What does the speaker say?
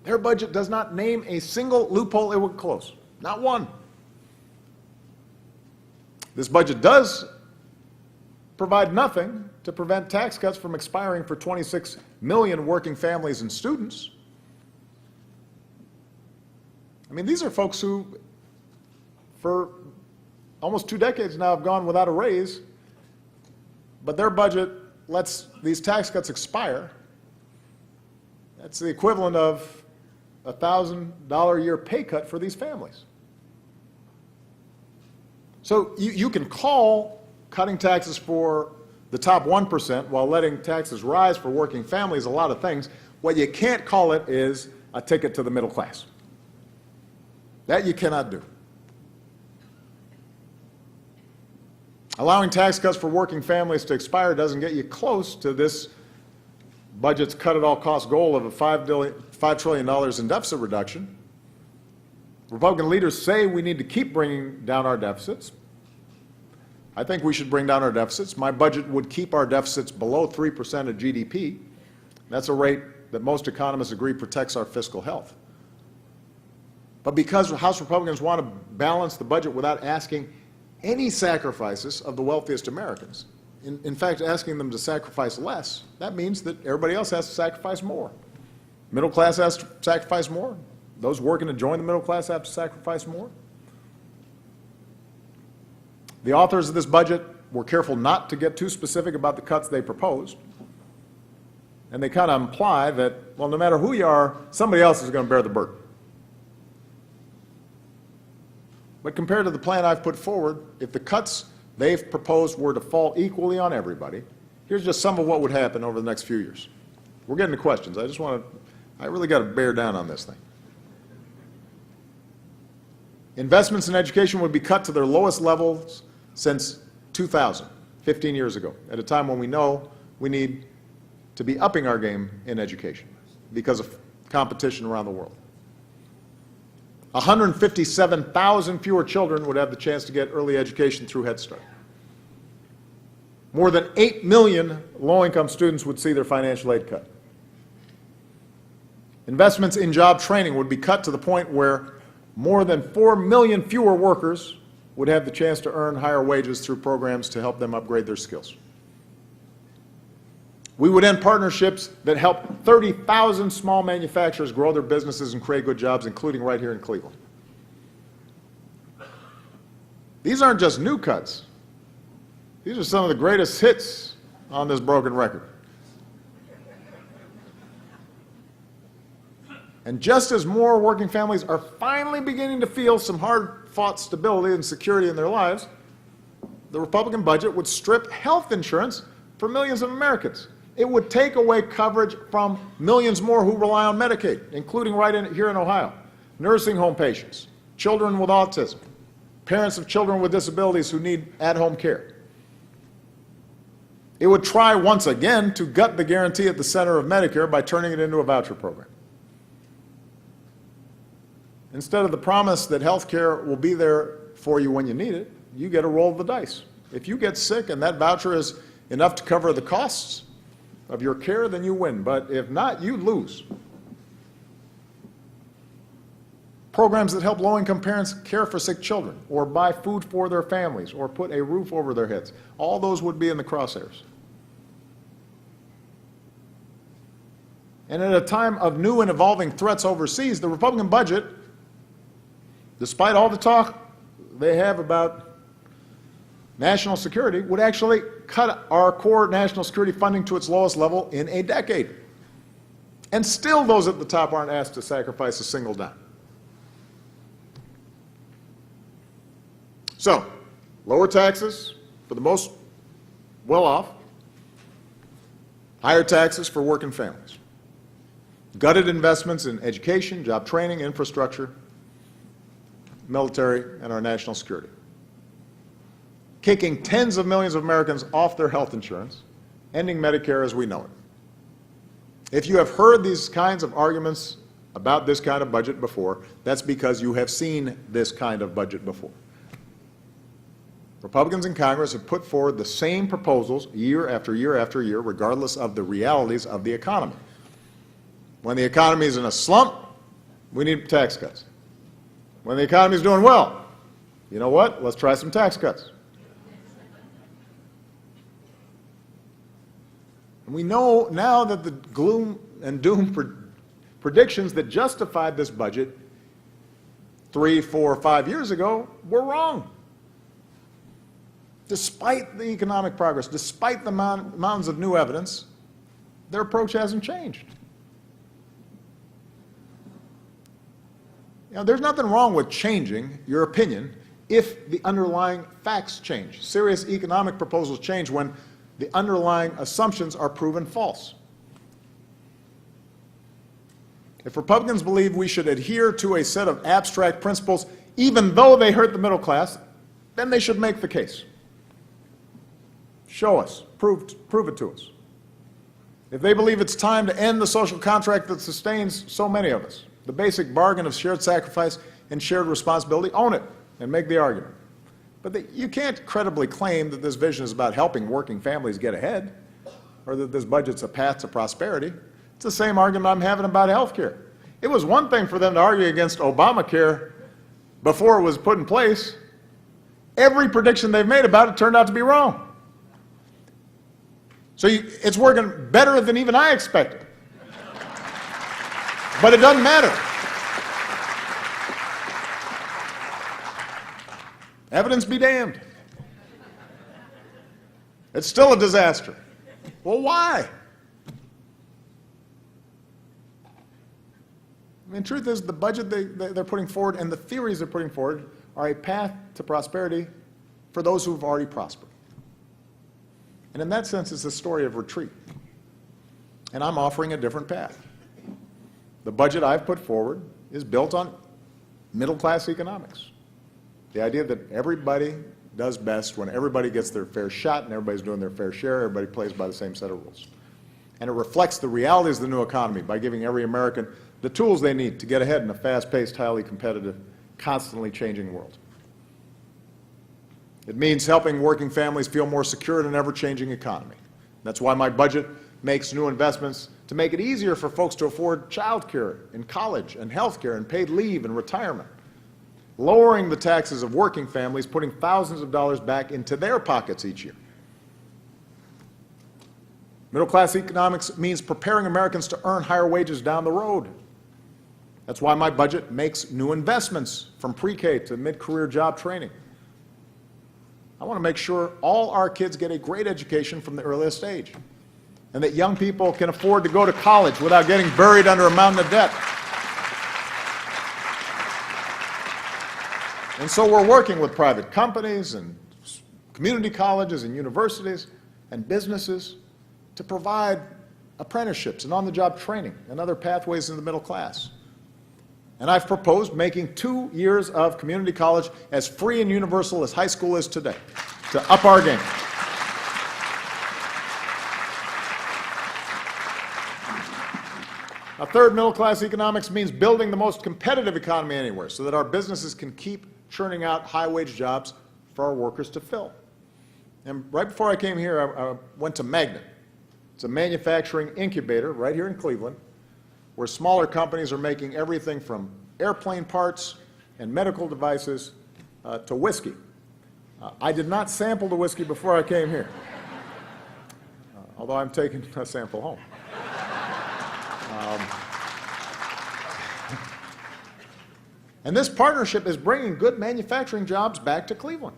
Their budget does not name a single loophole it would close, not one. This budget does provide nothing to prevent tax cuts from expiring for 26 million working families and students. I mean, these are folks who, for almost 2 decades now, have gone without a raise, but their budget lets these tax cuts expire. That's the equivalent of a $1,000 a year pay cut for these families. So you can call cutting taxes for the top 1% while letting taxes rise for working families a lot of things. What you can't call it is a ticket to the middle class. That you cannot do. Allowing tax cuts for working families to expire doesn't get you close to this budget's cut-at-all-cost goal of a $5 trillion in deficit reduction. Republican leaders say we need to keep bringing down our deficits. I think we should bring down our deficits. My budget would keep our deficits below 3% of GDP. That's a rate that most economists agree protects our fiscal health. But because House Republicans want to balance the budget without asking any sacrifices of the wealthiest Americans, in fact, asking them to sacrifice less, that means that everybody else has to sacrifice more. Middle class has to sacrifice more. Those working to join the middle class have to sacrifice more. The authors of this budget were careful not to get too specific about the cuts they proposed. And they kind of imply that, well, no matter who you are, somebody else is going to bear the burden. But compared to the plan I've put forward, if the cuts they've proposed were to fall equally on everybody, here's just some of what would happen over the next few years. We're getting to questions. I really got to bear down on this thing. Investments in education would be cut to their lowest levels since 2000, 15 years ago, at a time when we know we need to be upping our game in education because of competition around the world. 157,000 fewer children would have the chance to get early education through Head Start. More than 8 million low-income students would see their financial aid cut. Investments in job training would be cut to the point where more than 4 million fewer workers would have the chance to earn higher wages through programs to help them upgrade their skills. We would end partnerships that help 30,000 small manufacturers grow their businesses and create good jobs, including right here in Cleveland. These aren't just new cuts. These are some of the greatest hits on this broken record. And just as more working families are finally beginning to feel some hard-fought stability and security in their lives, the Republican budget would strip health insurance for millions of Americans. It would take away coverage from millions more who rely on Medicaid, including here in Ohio, nursing home patients, children with autism, parents of children with disabilities who need at-home care. It would try once again to gut the guarantee at the center of Medicare by turning it into a voucher program. Instead of the promise that health care will be there for you when you need it, you get a roll of the dice. If you get sick and that voucher is enough to cover the costs of your care, then you win. But if not, you lose. Programs that help low-income parents care for sick children, or buy food for their families, or put a roof over their heads, all those would be in the crosshairs. And at a time of new and evolving threats overseas, the Republican budget, despite all the talk they have about national security, would actually cut our core national security funding to its lowest level in a decade. And still those at the top aren't asked to sacrifice a single dime. So, lower taxes for the most well-off, higher taxes for working families, gutted investments in education, job training, infrastructure, military, and our national security, kicking tens of millions of Americans off their health insurance, ending Medicare as we know it. If you have heard these kinds of arguments about this kind of budget before, that's because you have seen this kind of budget before. Republicans in Congress have put forward the same proposals year after year after year, regardless of the realities of the economy. When the economy is in a slump, we need tax cuts. When the economy's doing well, you know what? Let's try some tax cuts. And we know now that the gloom and doom predictions that justified this budget 3, 4, 5 years ago were wrong. Despite the economic progress, despite the mountains of new evidence, their approach hasn't changed. You know, there's nothing wrong with changing your opinion if the underlying facts change. Serious economic proposals change when the underlying assumptions are proven false. If Republicans believe we should adhere to a set of abstract principles, even though they hurt the middle class, then they should make the case. Show us, prove it to us. If they believe it's time to end the social contract that sustains so many of us, the basic bargain of shared sacrifice and shared responsibility, own it and make the argument. But you can't credibly claim that this vision is about helping working families get ahead, or that this budget's a path to prosperity. It's the same argument I'm having about health care. It was one thing for them to argue against Obamacare before it was put in place. Every prediction they've made about it turned out to be wrong. So it's working better than even I expected. But it doesn't matter. Evidence be damned. It's still a disaster. Well, why? I mean, truth is, the budget they're putting forward and the theories they're putting forward are a path to prosperity for those who have already prospered. And in that sense, it's a story of retreat. And I'm offering a different path. The budget I've put forward is built on middle-class economics. The idea that everybody does best when everybody gets their fair shot and everybody's doing their fair share, everybody plays by the same set of rules. And it reflects the realities of the new economy by giving every American the tools they need to get ahead in a fast-paced, highly competitive, constantly changing world. It means helping working families feel more secure in an ever-changing economy. That's why my budget makes new investments to make it easier for folks to afford child care in college and health care and paid leave and retirement. Lowering the taxes of working families, putting thousands of dollars back into their pockets each year. Middle-class economics means preparing Americans to earn higher wages down the road. That's why my budget makes new investments from pre-K to mid-career job training. I want to make sure all our kids get a great education from the earliest age, and that young people can afford to go to college without getting buried under a mountain of debt. And so we're working with private companies and community colleges and universities and businesses to provide apprenticeships and on-the-job training and other pathways in the middle class. And I've proposed making 2 years of community college as free and universal as high school is today, to up our game. Now, third, middle-class economics means building the most competitive economy anywhere so that our businesses can keep churning out high-wage jobs for our workers to fill. And right before I came here, I went to Magnet. It's a manufacturing incubator right here in Cleveland, where smaller companies are making everything from airplane parts and medical devices to whiskey. I did not sample the whiskey before I came here, although I'm taking a sample home. And this partnership is bringing good manufacturing jobs back to Cleveland.